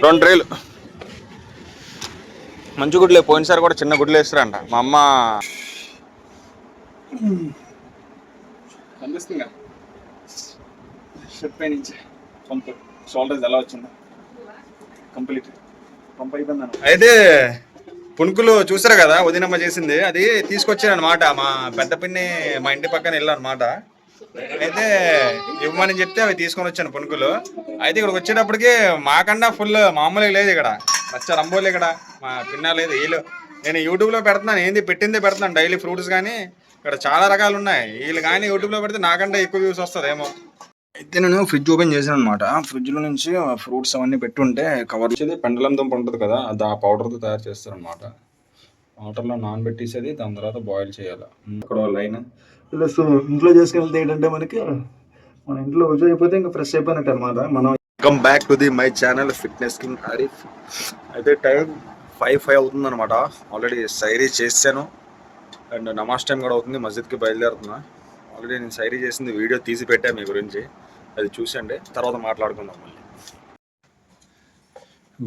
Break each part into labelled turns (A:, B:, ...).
A: 2 ట్రేలు మంచి గుడ్లే. పోయినసారి కూడా చిన్న గుడ్లు వేస్తారంట మా అమ్మ. కనిపిస్తుందిగా షర్ట్ పై నుంచి పంప్ షోల్డర్స్ ఎలా వచ్చిందో కంప్లీట్ పంప్ అయిపోయిందన్న. అయితే పుణుకులు చూసారు కదా వదినమ్మ చేసింది, అది తీసుకొచ్చారనమాట. మా పెద్ద పిన్ని మా ఇంటి పక్కన వెళ్ళారనమాట. అయితే ఇవ్వమని చెప్తే అవి తీసుకొని వచ్చాను పుణుకులు. అయితే ఇక్కడికి వచ్చేటప్పటికి మాకన్నా ఫుల్ మామూలుగా లేదు ఇక్కడ, నచ్చ రంబోలు ఇక్కడ మా పిన్న లేదు. వీళ్ళు నేను యూట్యూబ్లో పెడుతున్నాను, ఏంది పెట్టిందే పెడుతున్నాను డైలీ ఫ్రూట్స్, కానీ ఇక్కడ చాలా రకాలు ఉన్నాయి. వీళ్ళు కానీ యూట్యూబ్లో పెడితే నాకంటే ఎక్కువ వ్యూస్ వస్తుందేమో. అయితే నేను ఫ్రిడ్జ్ ఓపెన్ చేశాను అనమాట. ఫ్రిడ్జ్లో నుంచి ఫ్రూట్స్ అవన్నీ పెట్టుంటే కవర్ చేసేది పెండలం దుంప ఉంటుంది కదా, అది ఆ పౌడర్తో తయారు చేస్తారు అనమాట. వాటర్లో నానబెట్టేసేది, దాని తర్వాత బాయిల్ చేయాలి. ఇక్కడ లైన్ ప్లస్ ఇంట్లో చేసుకుని వెళ్తే ఏంటంటే మనకి మన ఇంట్లో రోజు అయిపోతే ఇంకా ఫ్రెష్ అయిపోయినట్టు అనమాట. మనం come back to the my channel fitness king Arif. అయితే టైం 5 అవుతుంది అనమాట. ఆల్రెడీ సైరీ చేశాను అండ్ నమాజ్ టైం కూడా అవుతుంది, మస్జిద్కి బయలుదేరుతున్నా. ఆల్రెడీ నేను సైరీ చేసింది వీడియో తీసి పెట్టా మీ గురించి, అది చూసండి, తర్వాత మాట్లాడుకుందాం. మళ్ళీ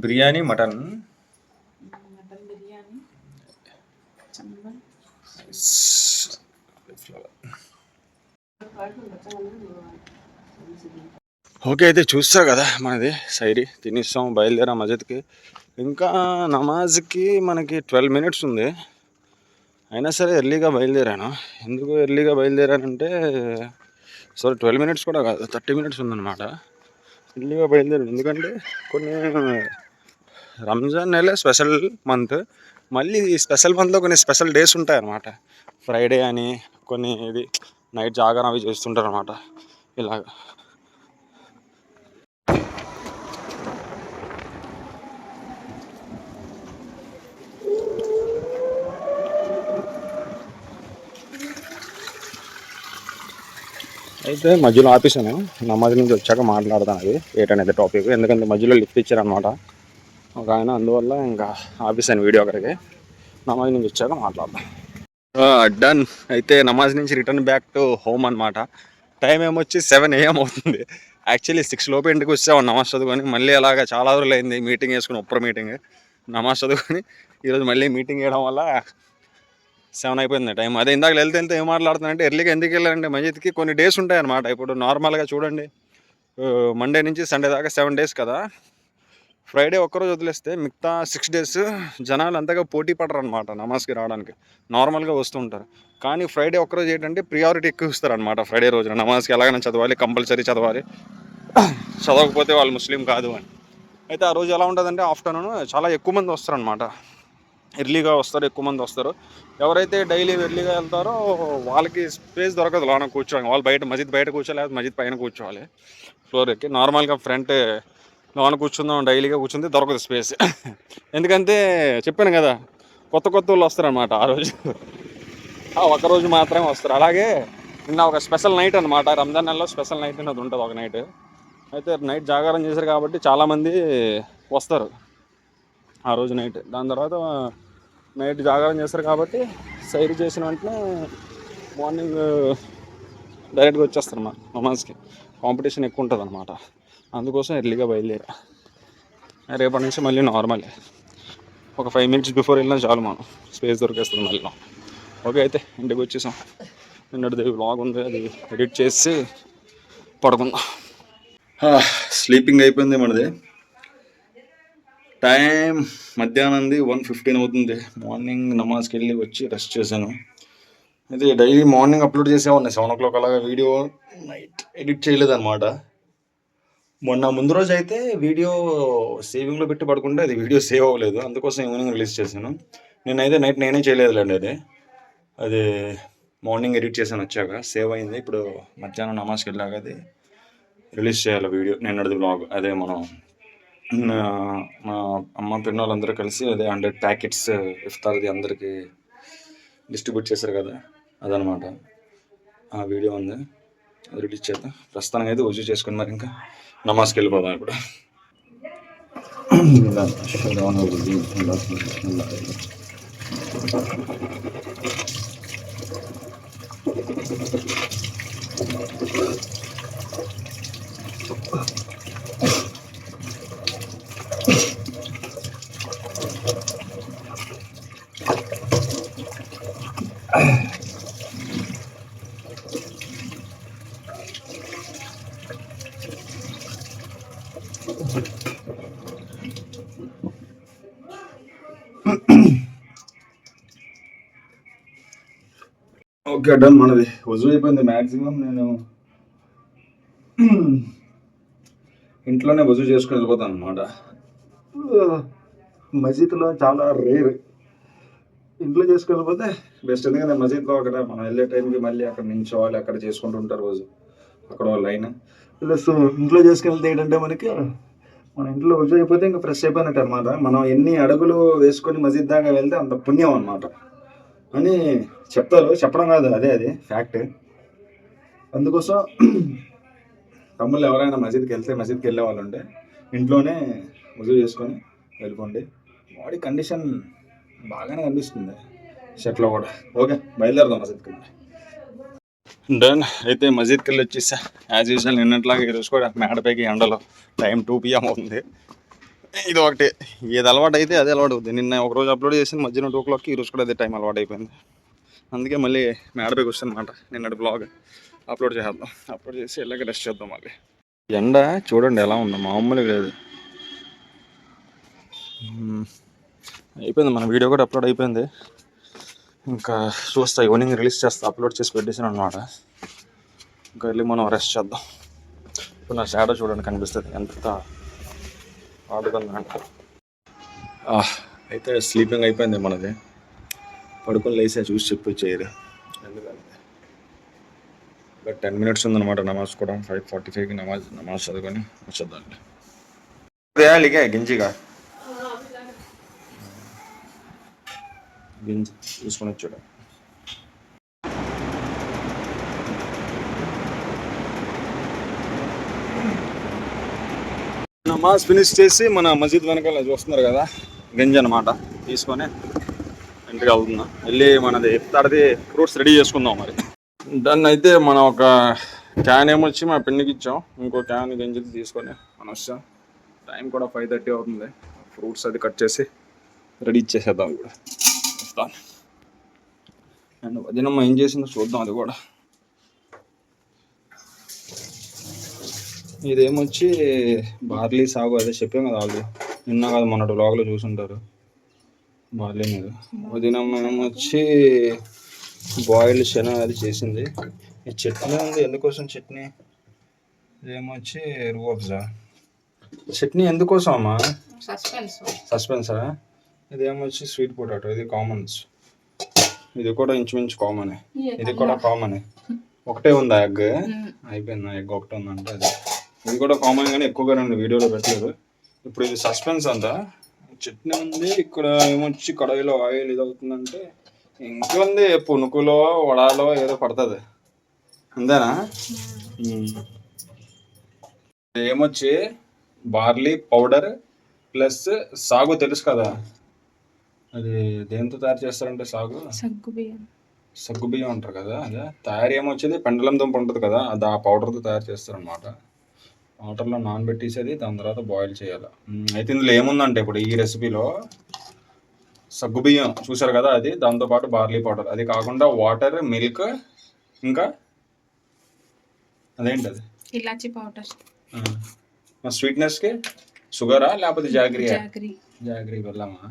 A: బిర్యానీ మటన్ ఓకే. అయితే చూస్తా కదా మనది సైరీ తినేస్తాం, బయలుదేరాం మస్జిద్కి. ఇంకా నమాజ్కి మనకి 12 minutes ఉంది. అయినా సరే ఎర్లీగా బయలుదేరాను. ఎందుకు ఎర్లీగా బయలుదేరానంటే సారీ 12 minutes కూడా కాదు, 30 minutes ఉందన్నమాట. ఎర్లీగా బయలుదేరాను ఎందుకంటే కొన్ని రంజాన్ నెల స్పెషల్ మంత్, మళ్ళీ ఈ స్పెషల్ మంత్లో కొన్ని స్పెషల్ డేస్ ఉంటాయి అన్నమాట. ఫ్రైడే అని కొన్ని ఇది నైట్ జాగారం అవి చేస్తుంటారు అన్నమాట. ఇలాగ అయితే మధ్యలో ఆపేసాను, నమాజ్ నుంచి వచ్చాక మాట్లాడతాను అది ఏంటనేది టాపిక్. ఎందుకంటే మధ్యలో లిఫ్ట్ ఇచ్చారనమాట ఒక ఆయన, అందువల్ల ఇంకా ఆపేసాను వీడియో అక్కడికి. నమాజ్ నుంచి వచ్చాక మాట్లాడతాం. డన్. అయితే నమాజ్ నుంచి రిటర్న్ బ్యాక్ టు హోమ్ అనమాట. టైం ఏమొచ్చి 7 AM అవుతుంది. యాక్చువల్లీ 6 లోపు ఇంటికి వచ్చాము నమాజ్ చదువుకొని. మళ్ళీ అలాగా చాలా రోజులు అయింది మీటింగ్ వేసుకుని, ఒప్పర మీటింగ్ నమాజ్ చదువుకొని ఈరోజు మళ్ళీ మీటింగ్ వేయడం వల్ల 7 అయిపోయింది టైం. అదే ఇందాక వెళ్తే ఏం మాట్లాడుతున్నానంటే, ఎర్లీగా ఎందుకు వెళ్ళాలంటే మస్జిద్కి కొన్ని డేస్ ఉంటాయి అన్నమాట. ఇప్పుడు నార్మల్గా చూడండి మండే నుంచి సండే దాకా 7 days కదా. ఫ్రైడే ఒక్కరోజు వదిలేస్తే మిగతా 6 days జనాలు అంతగా పోటీ పడరు అనమాట నమాజ్కి రావడానికి, నార్మల్గా వస్తుంటారు. కానీ ఫ్రైడే ఒక్కరోజు ఏంటంటే ప్రియారిటీ ఎక్కువ ఇస్తారు అనమాట. ఫ్రైడే రోజున నమాజ్కి ఎలాగైనా చదవాలి, కంపల్సరీ చదవాలి, చదవకపోతే వాళ్ళు ముస్లిం కాదు అని. అయితే ఆ రోజు ఎలా ఉంటుందంటే ఆఫ్టర్నూన్ చాలా ఎక్కువ మంది వస్తారు అనమాట. ఎర్లీగా వస్తారు, ఎక్కువ మంది వస్తారు. ఎవరైతే డైలీ ఎర్లీగా వెళ్తారో వాళ్ళకి స్పేస్ దొరకదు లోన కూర్చోవాలి. వాళ్ళు బయట మస్జిద్ బయట కూర్చోవాలి, లేదా మస్జిద్ పైన కూర్చోవాలి ఫ్లోర్ ఎక్కి. నార్మల్గా ఫ్రంట్ లోన కూర్చుందాం డైలీగా కూర్చుంది దొరకదు స్పేస్. ఎందుకంటే చెప్పాను కదా కొత్త వాళ్ళు వస్తారనమాట ఆ రోజు, ఒకరోజు మాత్రమే వస్తారు. అలాగే నిన్న ఒక స్పెషల్ నైట్ అనమాట, రంజాన్ నెలలో స్పెషల్ నైట్ అనేది ఉంటుంది ఒక నైట్. అయితే నైట్ జాగారం చేశారు కాబట్టి చాలామంది వస్తారు ఆ రోజు నైట్. దాని తర్వాత నైట్ జాగారం చేస్తారు కాబట్టి సైరీ చేసిన వెంటనే మార్నింగ్ డైరెక్ట్గా వచ్చేస్తారు మా నమాజ్కి. కాంపిటీషన్ ఎక్కువ ఉంటుంది అనమాట, అందుకోసం ఎర్లీగా బయలుదేరా. రేపటి నుంచి మళ్ళీ నార్మల్, ఒక 5 minutes బిఫోర్ వెళ్ళినా చాలు, మనం స్పేస్ దొరికేస్తుంది మళ్ళీ. ఓకే. అయితే ఇంటికి వచ్చేసాం. నిన్నటిది వ్లాగ్ ఉంది, అది ఎడిట్ చేసి పడుకుందాం. స్లీపింగ్ అయిపోయింది మనది. టైం మధ్యాహ్నంది 1:15 అవుతుంది. మార్నింగ్ నమాజ్కి వెళ్ళి వచ్చి రెస్ట్ చేశాను. అయితే డైలీ మార్నింగ్ అప్లోడ్ చేసేవాడిని 7 o'clock అలాగా వీడియో. నైట్ ఎడిట్ చేయలేదన్నమాట. మొన్న ముందు రోజు అయితే వీడియో సేవింగ్లో పెట్టి పడుకుంటే అది వీడియో సేవ్ అవ్వలేదు, అందుకోసం ఈవినింగ్ రిలీజ్ చేశాను. నేనైతే నైట్ నేనే చేయలేదులేండి, అది మార్నింగ్ ఎడిట్ చేశాను వచ్చాక సేవ్ అయింది. ఇప్పుడు మధ్యాహ్నం నమాజ్కి వెళ్ళాక అది రిలీజ్ చేయాలి వీడియో. నిన్నటిది వ్లాగ్ అదే మనం మా అమ్మ పిన్న వాళ్ళందరూ కలిసి అదే 100 packets ఇఫ్తార్ది అందరికీ డిస్ట్రిబ్యూట్ చేశారు కదా, అదనమాట. ఆ వీడియో ఉంది, అది రిలీజ్ చేద్దాం. ప్రస్తుతానికి అయితే వజూ చేసుకుని మరి ఇంకా నమాజ్కి వెళ్ళిపోదాం ఇప్పుడు.
B: Okay done. మనది వజూ అయిపోయింది. మ్యాక్సిమం నేను ఇంట్లోనే వజూ చేసుకుని వెళ్ళిపోతాను అనమాట. మసీదులో చాలా రేర్. ఇంట్లో చేసుకెళ్ళిపోతే బెస్ట్. ఎందుకంటే మసీద్లో అక్కడ మనం వెళ్ళే టైంకి మళ్ళీ అక్కడ నించోవాలి, అక్కడ చేసుకుంటూ ఉంటారు రోజు అక్కడ లైన్. ప్లస్ ఇంట్లో చేసుకెళ్తే ఏంటంటే మనకి మన ఇంట్లో వజూ అయిపోతే ఇంకా ఫ్రెష్ అయిపోయినట్టు అనమాట. మనం ఎన్ని అడుగులు వేసుకొని మసీద్ దాకా వెళ్తే అంత పుణ్యం అనమాట అని చెప్తారు. చెప్పడం కాదు, అది ఫ్యాక్ట్. అందుకోసం తమ్ముళ్ళు ఎవరైనా మసీద్కి వెళ్ళే వాళ్ళు ఉంటే ఇంట్లోనే వజూ చేసుకొని వెళ్ళిపోండి. బాడీ కండిషన్ బాగానే కనిపిస్తుంది షర్ట్లో కూడా. ఓకే, బయలుదేరదాం మసీద్కి. డన్. అయితే మసీద్కి వెళ్ళి వచ్చేసా. యాజ్ యూజువల్ నిన్నట్లాగా ఈరోజు కూడా మేడపైకి ఎండలో. టైం 2 PM అవుతుంది. ఇది ఒకటి, ఏది అలవాటు అయితే అదే అలవాటు అవుతుంది. నిన్న ఒకరోజు అప్లోడ్ చేసిన మధ్యాహ్నం 2 o'clock, ఈరోజు కూడా అదే టైం అలవాటు అయిపోయింది. అందుకే మళ్ళీ మేడపైకి వస్తాను అనమాట. నిన్నటి బ్లాగ్ అప్లోడ్ చేద్దాం. అప్లోడ్ చేసి ఎలాగ రెస్ట్ చేద్దాం. మళ్ళీ ఎండ చూడండి ఎలా ఉందో, మామూలుగా లేదు. అయిపోయింది, మన వీడియో కూడా అప్లోడ్ అయిపోయింది. ఇంకా చూస్తా, ఈవినింగ్ రిలీజ్ చేస్తా. అప్లోడ్ చేసి పెట్టేసాను అనమాట. ఇంకా వెళ్ళి మనం రెస్ట్ చేద్దాం. ఇప్పుడు నా షాడో చూడండి కనిపిస్తుంది ఎంత ఆడుతుందంట. అయితే స్లీపింగ్ అయిపోయింది మనది. పడుకొని లేసా, చూసి చెప్పి చేయరు. ఎందుకంటే ఇంకా 10 minutes ఉందన్నమాట నమాజ్ కూడా. 5:45కి నమాజ్ చదువుకొని వచ్చేద్దాం. వేయాలిగా గింజిగా గింజి తీసుకొని వచ్చాడు. నమాజ్ ఫినిష్ చేసి మన మసీద్ వెనకాల చూస్తున్నారు కదా, గంజి అనమాట. తీసుకొని ఇంటికి వెళ్తున్నాం. వెళ్ళి మనది ఇఫ్తార్ది ఫ్రూట్స్ రెడీ చేసుకుందాం. మరి దాన్ని అయితే మనం ఒక క్యాన్ ఏమొచ్చి మా పిన్నికి ఇచ్చాం. ఇంకో క్యాన్ గంజి తీసుకొని మనం వచ్చాం. టైం కూడా 5:30 అవుతుంది. ఫ్రూట్స్ అది కట్ చేసి రెడీ ఇచ్చేసేద్దాం కూడా. వస్తాను. అండ్ వదినమ్మ ఏం చేసిందో చూద్దాం. అది కూడా ఇదేమొచ్చి బార్లీ సాగు, అదే చెప్పాం కదా వాళ్ళు నిన్న కాదు మొన్నటి బ్లాగ్లో చూసుంటారు. బార్లీ మీద వదినమ్మ ఏమొచ్చి బాయిల్డ్ శనగ అది చేసింది. ఈ చట్నీ ఉంది. ఎందుకోసం చట్నీ? ఇదేమొచ్చి రూఅఫ్జా. చట్నీ ఎందుకోసం అమ్మా? సస్పెన్సా. ఇదేమొచ్చి స్వీట్ పొటాటో. ఇది కామన్స్. ఇది కూడా ఇంచుమించు కామనే. ఇది కూడా కామనే. ఒకటే ఉందా ఎగ్? అయిపోయింది. ఎగ్ ఒకటే ఉందంటే అది. ఇది కూడా కామన్ గానీ ఎక్కువగా రెండు వీడియోలో పెట్టలేదు. ఇప్పుడు ఇది సస్పెన్స్ అంతా. చట్నీ ఉంది. ఇక్కడ ఏమొచ్చి కడాయిలో ఆయిల్ ఇది అవుతుందంటే ఇంకేముంది, పునుకులో వడాలో ఏదో పడుతుంది అంతేనా? ఏమొచ్చి బార్లీ పౌడర్ ప్లస్ సాగు, తెలుసు కదా అది దేంతో తయారు చేస్తారంటే సాగు సగ్గు బియ్యం అంటారు కదా. అదే తయారు ఏమొచ్చేది పెండలం దుంప ఉంటుంది కదా, అది ఆ పౌడర్తో తయారు చేస్తారనమాట. వాటర్లో నానబెట్టేసేది, దాని తర్వాత బాయిల్ చేయాలి. అయితే ఇందులో ఏముందంటే ఇప్పుడు ఈ రెసిపీలో సగ్గు బియ్యం చూసారు కదా, అది దాంతోపాటు బార్లీ పౌడర్, అది కాకుండా వాటర్, మిల్క్, ఇంకా అదేంటి అది
C: ఇలాచీ పౌడర్.
B: స్వీట్నెస్కి షుగరా లేకపోతే జాగరీ బెల్లమా?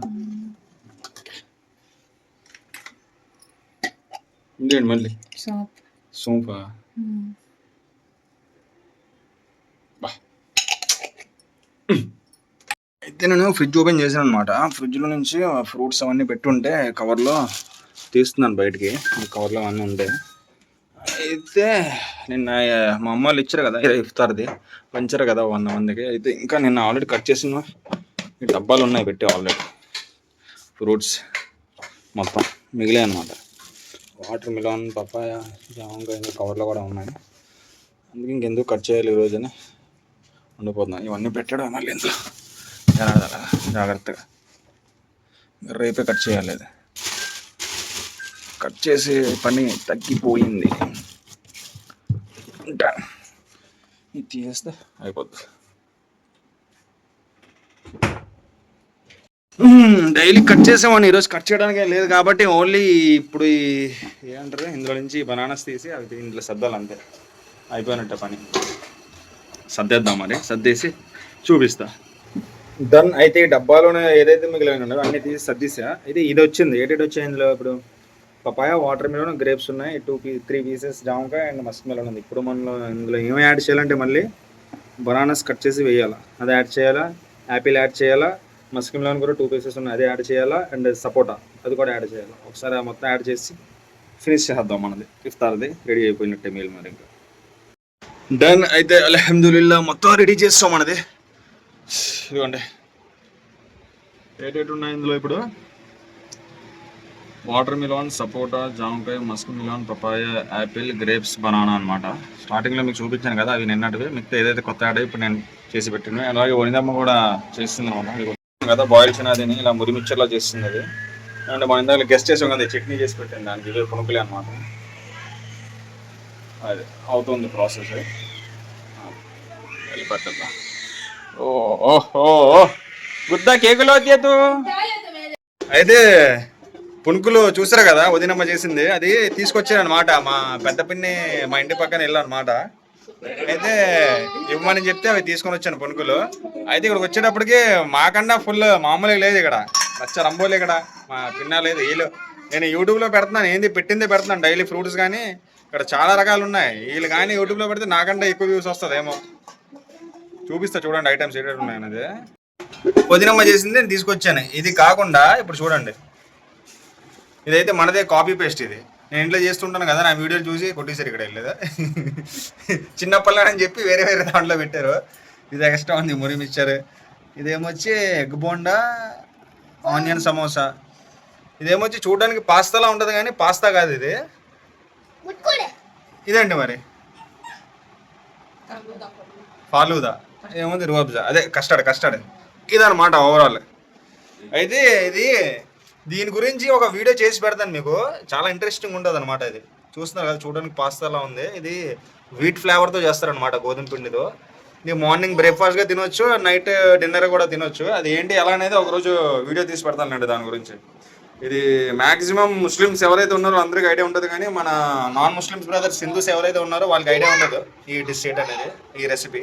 B: ఇంకేంటి మళ్ళీ సోంపా. అయితే నేను ఫ్రిడ్జ్ ఓపెన్ చేశాను అనమాట. ఫ్రిడ్జ్లో నుంచి ఫ్రూట్స్ అవన్నీ పెట్టుంటే కవర్లో తీస్తున్నాను బయటికి. ఈ కవర్లో అవన్నీ ఉంటాయి. అయితే నిన్న మా అమ్మ వాళ్ళు ఇచ్చారు కదా ఇఫ్తార్ది, పంచారు కదా 100 మందికి. అయితే ఇంకా నిన్న ఆల్రెడీ కట్ చేసిన ఈ డబ్బాలు ఉన్నాయి పెట్టి ఆల్రెడీ. ఫ్రూట్స్ మొత్తం మిగిలాయి అనమాట. వాటర్ మిలాన్, పపాయ, జామకాయ కవర్లో కూడా ఉన్నాయి. అందుకే ఇంకెందుకు కట్ చేయాలి ఈరోజు అని ఉండిపోతున్నాను. ఇవన్నీ పెట్టాడు మళ్ళీ ఇంట్లో జాగ్రత్తగా. రేపే కట్ చేయాలి. అది కట్ చేసే పని తగ్గిపోయింది. ఇది తీసేస్తే అయిపోద్ది. డైలీ కట్ చేసామని ఈరోజు కట్ చేయడానికి లేదు కాబట్టి ఓన్లీ ఇప్పుడు ఏమంటారు ఇందులో నుంచి బనానాస్ తీసి అవి ఇంట్లో సర్దాలి అంతే. అయిపోయినట్టే పని. సర్దేద్దాం. మరి సర్దేసి
A: చూపిస్తా. డన్. అయితే ఈ డబ్బాలోనే ఏదైతే మిగిలిన ఉన్నాయో అన్ని తీసి సర్దిసా. అయితే ఇది వచ్చింది. ఏటేటి వచ్చాయి ఇందులో ఇప్పుడు? పపాయ, వాటర్ మిలన్, గ్రేప్స్ ఉన్నాయి, 3 పీసెస్ జామకాయ అండ్ మస్క్ మిలన్ ఉంది. ఇప్పుడు మనం ఇందులో ఏమి యాడ్ చేయాలంటే మళ్ళీ బనానాస్ కట్ చేసి వేయాలా, అది యాడ్ చేయాలా, యాపిల్ యాడ్ చేయాలా, మస్క్ మిలన్ కూడా 2 పీసెస్ ఉన్నాయి అది యాడ్ చేయాలా, అండ్ సపోటా అది కూడా యాడ్ చేయాలి. ఒకసారి మొత్తం యాడ్ చేసి ఫినిష్ చేద్దాం. మనది ఇఫ్తార్ది రెడీ అయిపోయినట్టే మీల్. మరి ఇంకా డన్. అయితే అల్హమ్దులిల్లా మొత్తం రెడీ చేస్తాం మనది. ఇదిగోండి ఏటేటి ఉన్నాయి ఇందులో ఇప్పుడు. వాటర్ మిలాన్, సపోటా, జామకాయ, muskmelon, papaya, apple, grapes, banana అనమాట. స్టార్టింగ్లో మీకు చూపించాను కదా, అవి నిన్నటివి. మిగతా ఏదైతే కొత్త యాడ్ ఇప్పుడు నేను చేసి పెట్టిన. అలాగే వనిదమ్మ కూడా చేస్తుంది అనమాట కదా, బాయిల్ చిన్నదిని ఇలా మురిమిచ్చర్లా చేస్తుంది అది. అండ్ మన ఇందాక గెస్ట్ చేసాం కదా, చట్నీ చేసి పెట్టింది దానికి. ఇవే పునుకులే అనమాట. అది అవుతుంది ప్రాసెస్. వెళ్ళిపెట్టద్దా. ఓహో గుద్దా కేకులో వచ్చేతు. అయితే పునుకులు చూసారు కదా వదినమ్మ చేసింది, అది తీసుకొచ్చారనమాట. మా పెద్ద పిన్ని మా ఇంటి పక్కన వెళ్ళానమాట. అయితే ఇవ్వమని చెప్తే అవి తీసుకొని వచ్చాను పునుకులు. అయితే ఇక్కడికి వచ్చేటప్పటికి మాకన్నా ఫుల్ మామూలుగా లేదు ఇక్కడ, రచ్చ రంబోలే ఇక్కడ. మా పిన్న లేదు వీళ్ళు. నేను యూట్యూబ్లో పెడుతున్నాను, ఏంది పెట్టిందే పెడుతున్నాను డైలీ ఫ్రూట్స్, కానీ ఇక్కడ చాలా రకాలు ఉన్నాయి. వీళ్ళు కానీ యూట్యూబ్లో పెడితే నాకంటే ఎక్కువ వ్యూస్ వస్తుంది ఏమో. చూపిస్తా చూడండి ఐటమ్స్ ఏటేటి ఉన్నాయన్నది. వదినమ్మ చేసింది నేను తీసుకొచ్చాను. ఇది కాకుండా ఇప్పుడు చూడండి, ఇదైతే మనదే కాపీ పేస్ట్. ఇది నేను ఇంట్లో చేస్తుంటాను కదా, నా వీడియోలు చూసి కొట్టేశారు ఇక్కడ వెళ్ళేదా. చిన్నప్పళ్ళని చెప్పి వేరే వేరే దాంట్లో పెట్టారు. ఇది ఎక్స్ట్రా ఉంది మురి మిక్చర్. ఇదేమొచ్చి ఎగ్ బోండా, ఆనియన్ సమోసా. ఇదేమొచ్చి చూడడానికి పాస్తాలా ఉంటుంది కానీ పాస్తా కాదు ఇది. ఇదేంటి మరి ఫాలూదా, ఏముంది రూఅబ్జా, అదే కస్టర్డ్ ఇదనమాట ఓవరాల్. అయితే ఇది దీని గురించి ఒక వీడియో చేసి పెడతాను మీకు, చాలా ఇంట్రెస్టింగ్ ఉంటుంది అనమాట. ఇది చూస్తున్నారు కదా, చూడడానికి పాస్తాలా ఉంది. ఇది వీట్ ఫ్లేవర్తో చేస్తారనమాట, గోధుమ పిండితో. ఇది మార్నింగ్ బ్రేక్ఫాస్ట్గా తినొచ్చు, నైట్ డిన్నర్ కూడా తినొచ్చు. అది ఏంటి ఎలా అనేది ఒకరోజు వీడియో తీసి పెడతానండి దాని గురించి. ఇది మ్యాక్సిమం ముస్లిమ్స్ ఎవరైతే ఉన్నారో అందరికీ ఐడియా ఉంటుంది, కానీ మన నాన్ ముస్లిమ్స్ బ్రదర్స్ హిందూస్ ఎవరైతే ఉన్నారో వాళ్ళకి ఐడియా ఉండదు ఈ డిష్ అనేది, ఈ రెసిపీ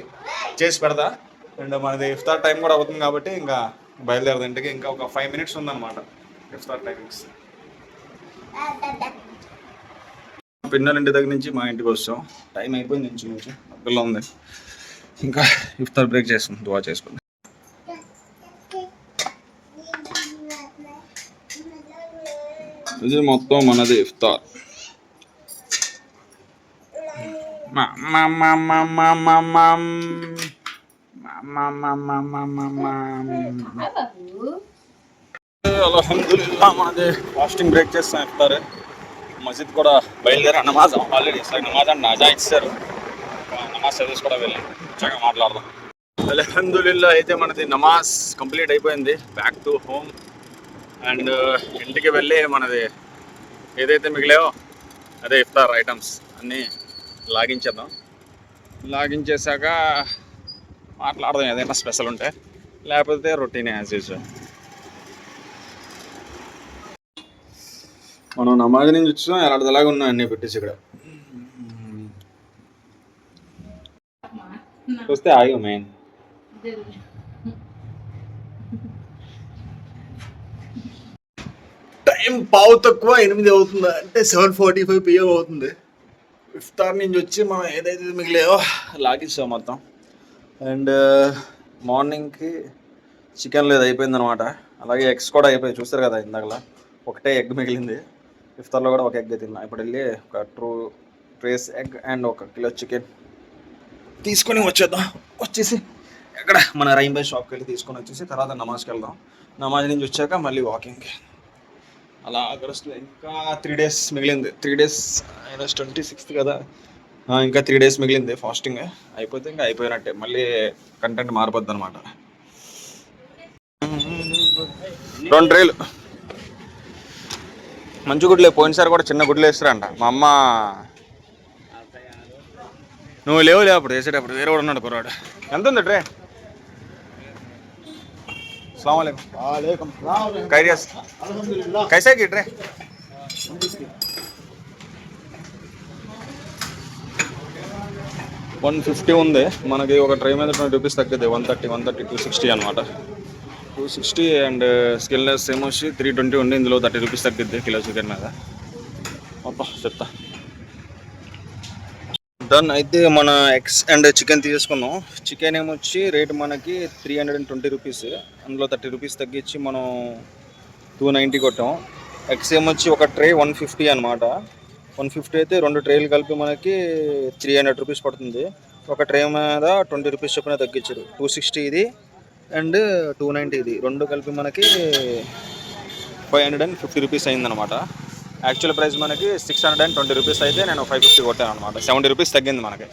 A: చేసి పెడతా. అండ్ మనది ఇఫ్తార్ టైం కూడా అవుతుంది కాబట్టి ఇంకా బయలుదేరదు ఇంటికి. ఇంకా ఒక 5 minutes ఉందన్నమాట ఇఫ్తార్ టైమింగ్స్. పిన్నల ఇంటి దగ్గర నుంచి మా ఇంటికి వస్తాం. టైం అయిపోయింది నుంచి పిల్ల ఉంది. ఇంకా ఇఫ్తార్ బ్రేక్ చేస్తాం, దువా చేసుకుందాం. ఇది మొత్తం మనది ఇఫ్తార్. అల్హమ్దులిల్లా మనది ఫాస్టింగ్ బ్రేక్ చేస్తాం ఇఫ్తార్. మస్జిద్ కూడా బయలుదేరా, నమాజ్ ఆల్రెడీ నమాజ్ అంటే నజా ఇచ్చారు. నమాజ్ సర్వీస్ కూడా వెళ్ళి చక్కగా మాట్లాడదాం. అల్హమ్దులిల్లా అయితే మనది నమాజ్ కంప్లీట్ అయిపోయింది. Back to home. అండ్ ఇంటికి వెళ్ళి మనది ఏదైతే మిగిలాయో అదే ఇఫ్తార్ ఐటమ్స్ అన్నీ లాగించేద్దాం. లాగించేసాక మాట్లాడదాం ఏదైనా స్పెషల్ ఉంటే, లేకపోతే రొటీన్ యాజ్ యూజువల్. మనం నమాజ్ నుంచి వచ్చాం, ఎలాంటిలాగా ఉన్నాయి అన్నీ పెట్టేసి ఇక్కడ వస్తే ఆగి మెయిన్. టైం పావు తక్కువ 8 అవుతుంది, అంటే 7:45 PM అవుతుంది. ఇఫ్తార్ నుంచి వచ్చి మనం ఏదైతే మిగిలేదో లాగిస్తాం మొత్తం. అండ్ మార్నింగ్కి చికెన్ లేదు అయిపోయిందనమాట. అలాగే ఎగ్స్ కూడా అయిపోయాయి, చూస్తారు కదా ఇందాకలా ఒకటే ఎగ్ మిగిలింది. ఇఫ్తార్లో కూడా ఒక ఎగ్ తిన్నా. ఇప్పుడు వెళ్ళి ఒక 2 trays egg and 1 kilo chicken తీసుకొని వచ్చేద్దాం. వచ్చేసి ఎక్కడ మన రైంబాయ్ షాప్కి వెళ్ళి తీసుకొని వచ్చేసి తర్వాత నమాజ్కి వెళ్దాం. నమాజ్ నుంచి వచ్చాక మళ్ళీ వాకింగ్కి అలా. అగస్ట్లో ఇంకా 3 days మిగిలింది. 3 days అయినా 26th కదా, ఇంకా 3 days మిగిలింది ఫాస్టింగ్. అయిపోతే ఇంకా అయిపోయినట్టే, మళ్ళీ కంటెంట్ మారిపోద్ది అనమాట. 2 trays మంచి గుడ్లే. పోయినసారి కూడా చిన్న గుడ్లు వేస్తారంట మా అమ్మ. నువ్వు లేవు అప్పుడు వేసేటప్పుడు, వేరే కూడా ఉన్నాడు కుర్రాడు. ఎంత ఉంది ట్రే? अस्सलाम वालेकुम। कैरियस कैसे गिर रहे? 150 ఉంది మనకి. ఒక ట్రై మీద 20 రూపీస్ తగ్గుద్ది. 130 260 అనమాట. 260 అండ్ స్కిల్లెస్ ఏమో వచ్చి 320 ఉంది. ఇందులో 30 రూపీస్ తగ్గుద్ది కిలో చికెన్ మీద. అబ్బా చెప్తా. డన్. అయితే మన ఎగ్స్ అండ్ చికెన్ తీసుకున్నాం. చికెన్ ఏమొచ్చి రేట్ మనకి 320 రూపీస్. అందులో 30 రూపీస్ తగ్గించి మనం 290 కొట్టాం. ఎగ్స్ ఏమొచ్చి ఒక ట్రే 150 అనమాట. 150 అయితే 2 ట్రేలు కలిపి మనకి 300 రూపీస్ పడుతుంది. ఒక ట్రే మీద 20 రూపీస్ చొప్పున తగ్గించారు. 260 ఇది అండ్ 290 ఇది, రెండు కలిపి మనకి 550 రూపీస్ అయిందనమాట. యాక్చువల్ ప్రైస్ మనకి 620 రూపీస్ అయితే నేను 550 కొట్టాను అనమాట. 70 రూపీస్ తగ్గింది మనకి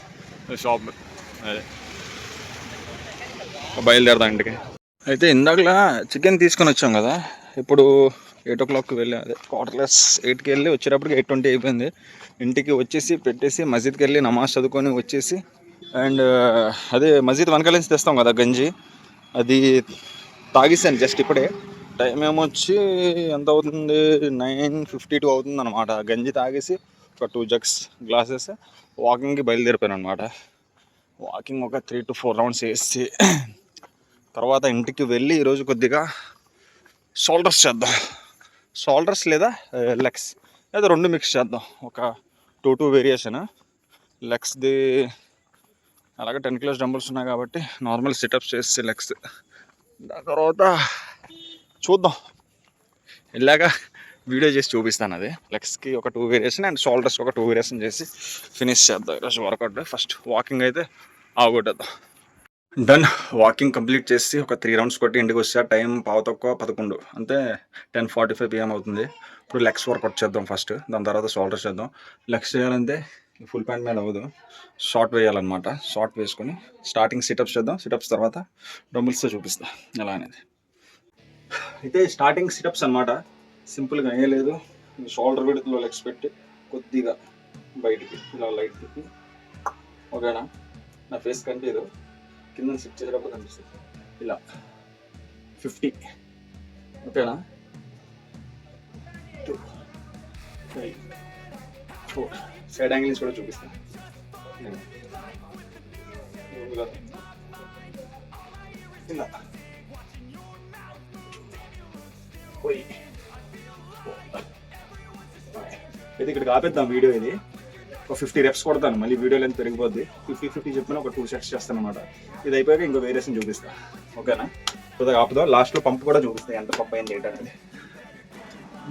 A: షాప్. అదే బయలుదేరదాం ఇంటికి. అయితే ఇందాకలా చికెన్ తీసుకొని వచ్చాం కదా, ఇప్పుడు 8 o'clock వెళ్ళి, అదే 8:15 వెళ్ళి వచ్చేటప్పటికి 8:20 అయిపోయింది. ఇంటికి వచ్చేసి పెట్టేసి మసీద్కి వెళ్ళి నమాజ్ చదువుకొని వచ్చేసి, అండ్ అదే మసీద్ వెనకాలేసి తెస్తాం కదా గంజి, అది తాగిస్తాను జస్ట్ ఇప్పుడే. టైం ఏమొచ్చి ఎంత అవుతుంది, 9:52 అవుతుంది అనమాట. గంజి తాగేసి ఒక 2 jugs గ్లాసెస్ వాకింగ్కి బయలుదేరిపోయాను అనమాట. వాకింగ్ ఒక 3 to 4 రౌండ్స్ వేసి తర్వాత ఇంటికి వెళ్ళి ఈరోజు కొద్దిగా షోల్డర్స్ చేద్దాం. షోల్డర్స్ లేదా లెగ్స్ లేదా రెండు మిక్స్ చేద్దాం. ఒక 2 వేరియేషన్. లెగ్స్ది అలాగే 10 kilos డంబుల్స్ ఉన్నాయి కాబట్టి నార్మల్ సిటప్స్ చేసి లెగ్స్, దాని తర్వాత చూద్దాం ఇలాగ వీడియో చేసి చూపిస్తాను. అది లెగ్స్కి ఒక 2 వేరియేషన్ అండ్ షోల్డర్స్కి ఒక 2 వేరియేషన్ చేసి ఫినిష్ చేద్దాం ఈరోజు వర్కౌట్. ఫస్ట్ వాకింగ్ అయితే ఆగొట్టేద్దాం. డన్. వాకింగ్ కంప్లీట్ చేసి ఒక 3 రౌండ్స్ కొట్టి ఇంటికి వచ్చా. టైం 11:15 అంటే 10:45 PM అవుతుంది. ఇప్పుడు లెగ్స్ వర్కౌట్ చేద్దాం ఫస్ట్, దాని తర్వాత షోల్డర్స్ చేద్దాం. లెగ్స్ చేయాలంటే ఫుల్ ప్యాంట్ మీద అవ్వదు, షార్ట్ వేయాలన్నమాట. షార్ట్ వేసుకొని స్టార్టింగ్ సిటప్స్ చేద్దాం. సిటప్స్ తర్వాత డంబుల్స్తో చూపిస్తాం ఎలా అనేది. అయితే స్టార్టింగ్ సిటప్స్ అనమాట. సింపుల్గా ఏం లేదు, షోల్డర్ విడ్త్లో లెగ్స్ పెట్టి కొద్దిగా బయటికి ఇలా లైట్ తిప్పి, ఓకేనా? నా ఫేస్ కనిపించదు, కింద సిట్ చేసేటప్పుడు కనిపిస్తుంది. ఇలా 50, ఓకేనా? 2 3 4 సైడ్ యాంగిల్స్ కూడా చూపిస్తాను. ఇలా ఇది ఇక్కడికి ఆపేద్దాం వీడియో. ఇది ఒక 50 reps కొడతాను, మళ్ళీ వీడియో లెంత్ పెరిగిపోద్ది. 50 చెప్పిన ఒక 2 sets చేస్తాను అనమాట. ఇది అయిపోయాక ఇంకో వేరియేషన్ చూపిస్తాను, ఓకేనా? కొద్దిగా ఆపుదాం. లాస్ట్లో పంప్ కూడా చూపిస్తాయి, ఎంత పంప్ అయింది ఏంటనేది.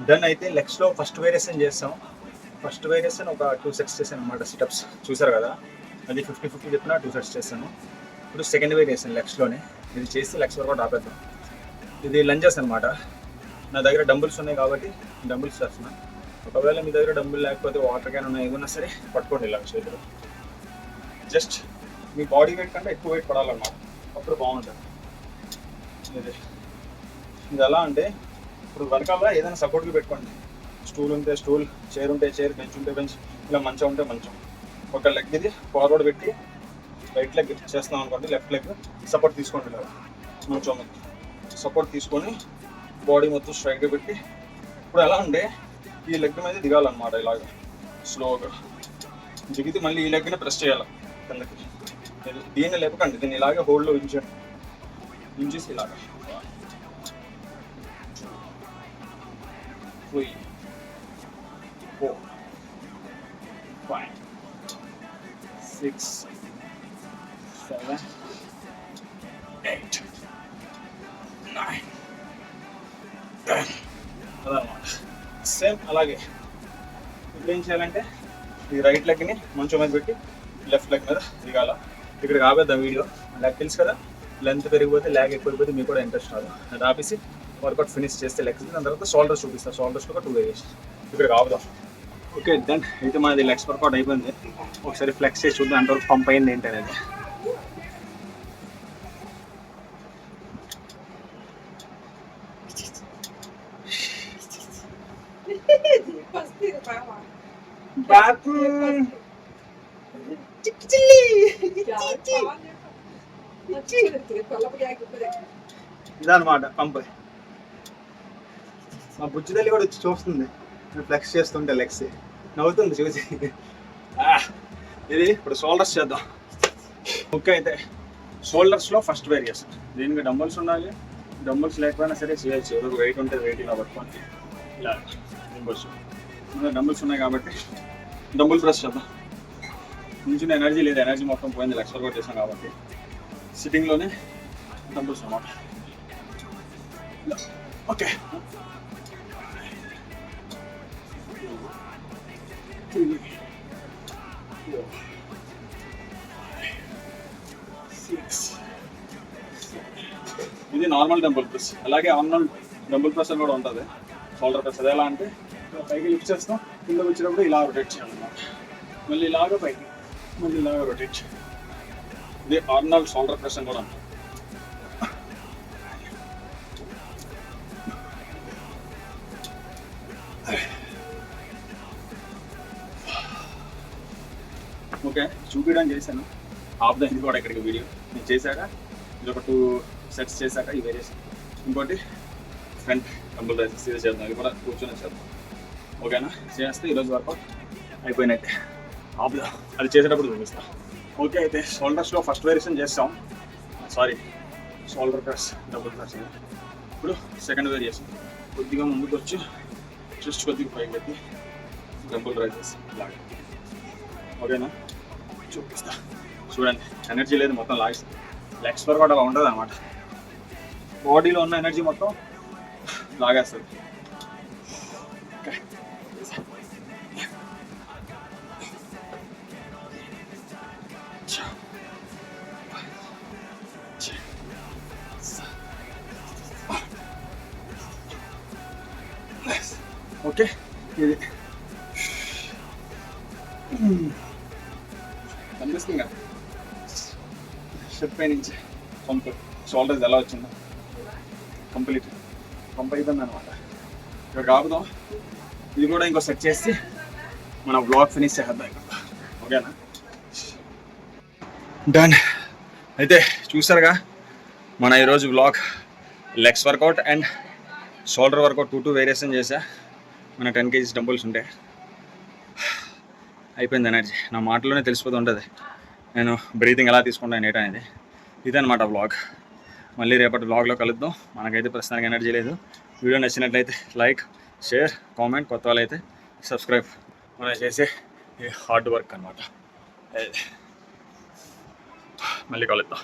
A: డన్. అయితే లెగ్స్లో ఫస్ట్ వేరియేషన్ చేస్తాం. ఫస్ట్ వేరియేషన్ ఒక 2 sets చేశాను అనమాట. సిటప్స్ చూసారు కదా, అది 50 చెప్పిన 2 sets చేస్తాను. ఇప్పుడు సెకండ్ వేరియేషన్ లెగ్స్లోనే, ఇది చేసి లెగ్స్ వరకు ఆపేద్దాం. ఇది లంజెస్ అనమాట. నా దగ్గర డంబుల్స్ ఉన్నాయి కాబట్టి డంబుల్స్ చేస్తున్నా. ఒకవేళ మీ దగ్గర డంబుల్ లేకపోతే వాటర్ క్యాన్ ఉన్నాయి, ఏమన్నా సరే పట్టుకోండి ఇలా చేతులు. జస్ట్ మీ బాడీ వెయిట్ కంటే ఎక్కువ వెయిట్ పడాలన్నమాట, అప్పుడు బాగుంటుంది. ఇది ఎలా అంటే, ఇప్పుడు వెనకాల ఏదైనా సపోర్ట్గా పెట్టుకోండి. స్టూల్ ఉంటే స్టూల్, చైర్ ఉంటే చైర్, బెంచ్ ఉంటే బెంచ్, ఇలా మంచం ఉంటే మంచం. ఒక లెగ్ ఇది ఫార్వర్డ్ పెట్టి రైట్ లెగ్ చేస్తున్నాం అనుకోండి, లెఫ్ట్ లెగ్ సపోర్ట్ తీసుకోండి. ఇలా మంచం సపోర్ట్ తీసుకొని బాడీ మొత్తం స్ట్రైట్గా పెట్టి, ఇప్పుడు ఎలా అంటే ఈ లెగ్ మీద దిగాలన్నమాట. ఇలాగ స్లోగా దిగితే మళ్ళీ ఈ లెగ్ని ప్రెస్ చేయాలి కిందకి. దీన్ని లేపకండి, దీన్ని ఇలాగే హోల్డ్లో ఉంచండి. ఉంచేసి ఇలాగ 3 4 5 6 7 8 9 10. అదనమాట. సేమ్ అలాగే ఇప్పుడు ఏం చేయాలంటే, ఈ రైట్ లెగ్ని మంచం మీద పెట్టి లెఫ్ట్ లెగ్ మీద దిగాల. ఇక్కడ ఆపేద్దాం వీడియో. లెగ్ తెలుసు కదా, లెంత్ పెరిగిపోతే ల్యాగ్ ఎక్కువైపోతే మీకు కూడా ఇంట్రెస్ట్ రాదు. అది ఆపేసి వర్కౌట్ ఫినిష్ చేస్తే లెగ్స్, దాని తర్వాత షోల్డర్స్ చూపిస్తాను. షోల్డర్స్ ఒక 2 వేరియేషన్. ఇక్కడ ఆపుదాం. Okay then. అయితే మనది లెగ్స్ వర్కౌట్ అయిపోయింది. ఒకసారి ఫ్లెక్స్ చేసి చూద్దాం అంతవరకు పంప్ అయింది ఏంటి అనేది. ఇదన్నమాట పంప్. మా బుజ్జి తల్లి కూడా వచ్చి చూస్తుంది ఫ్లెక్స్ చేస్తుంటే, లెగ్స్ నవ్వుతుంది చూసి. ఇది ఇప్పుడు షోల్డర్స్ చేద్దాం. ఓకే, అయితే షోల్డర్స్లో ఫస్ట్ వేరియేషన్. దీనికి డంబుల్స్ ఉండాలి, డంబుల్స్ లేకపోయినా సరే చేయొచ్చు. ఏదో ఒక వెయిట్ ఉంటే వెయిట్ ఇలా పట్టుకోండి, ఇలా డంబుల్స్. డంబుల్స్ ఉన్నాయి కాబట్టి డంబుల్ ప్రెస్ చేద్దాం. కొంచెం ఎనర్జీ లేదు, ఎనర్జీ మొత్తం పోయింది, లెగ్స్ వర్కౌట్ చేసాం కాబట్టి సిట్టింగ్లోనే డంబుల్స్ అన్నమాట. ఓకే, ఇది నార్మల్ డంబుల్ ప్రెస్. అలాగే ఆర్నల్ డంబుల్ ప్రెస్ కూడా ఉంటుంది, షోల్డర్ ప్రెస్. అది ఎలా అంటే పైకి లిఫ్ట్ చేస్తాం, కిందకి వచ్చినప్పుడు ఇలా రొటేట్ చేయాలన్నమాట. మళ్ళీ ఇలాగ పైకి, మళ్ళీ ఇలాగ రొటేట్ చేయాలి. ఇది ఆర్నల్ షోల్డర్ ప్రెస్ కూడా ఉంటుంది. ఓకే, చూపించడానికి చేశాను. హాఫ్ ద ఇది కూడా ఇక్కడికి వీడియో నేను చేశాక, ఇది ఒక 2 సెట్స్ చేశాక ఈ వేరియేషన్. ఇంకోటి ఫ్రంట్ డంబుల్ రైజెస్ ఇది చేద్దాం, ఇది కూడా కూర్చొని చేద్దాం. ఓకేనా, చేస్తే ఈరోజు వర్కౌట్ అయిపోయినట్టే. హాఫ్ ద అది చేసేటప్పుడు చూపిస్తాను. ఓకే, అయితే షోల్డర్స్లో ఫస్ట్ వేరియేషన్ చేస్తాం. Sorry, shoulder press double press. ఇప్పుడు సెకండ్ వేరియేషన్, కొద్దిగా ముందుకు వచ్చి జస్ట్ కొద్దిగా పైకి ఎత్తి డంబుల్ రైజెస్ లాగా. ఓకేనా, చూపిస్తా చూడండి. ఎనర్జీ లేదు, మొత్తం లెగ్స్ వర్కౌట్ అలా ఉంటుంది అనమాట. బాడీలో ఉన్న ఎనర్జీ మొత్తం లాగేస్తుంది. ఓకే, ఓకే, ఇది కనిపిస్తుంది కదా షర్ట్ పై నుంచి పంప్, షోల్డర్స్ ఎలా వచ్చిందో కంప్లీట్ పంప్ అయిపోయింది అనమాట. ఇక్కడ కాపుదాం, ఇది కూడా ఇంకో సెట్ చేసి మన బ్లాగ్ ఫినిష్ చేద్దాం. ఓకేనా, డన్. అయితే చూసారుగా మన ఈరోజు blog. Legs workout and shoulder workout 2 variation చేసా. మన 10 kgs డంబుల్స్ ఉంటాయి. అయిపోయింది ఎనర్జీ. నా మాటలోనే తెలిసిపోతూ ఉంటుంది నేను బ్రీతింగ్ ఎలా తీసుకుంటాను ఏంటనేది. ఇదన్నమాట బ్లాగ్. మళ్ళీ రేపటి బ్లాగ్లో కలుద్దాం. మనకైతే ప్రస్తుతానికి ఎనర్జీ లేదు. వీడియో నచ్చినట్లయితే లైక్, షేర్, కామెంట్. కొత్త వాళ్ళైతే సబ్స్క్రైబ్. మనం చేసే ఈ హార్డ్ వర్క్ అనమాట. మళ్ళీ కలుద్దాం.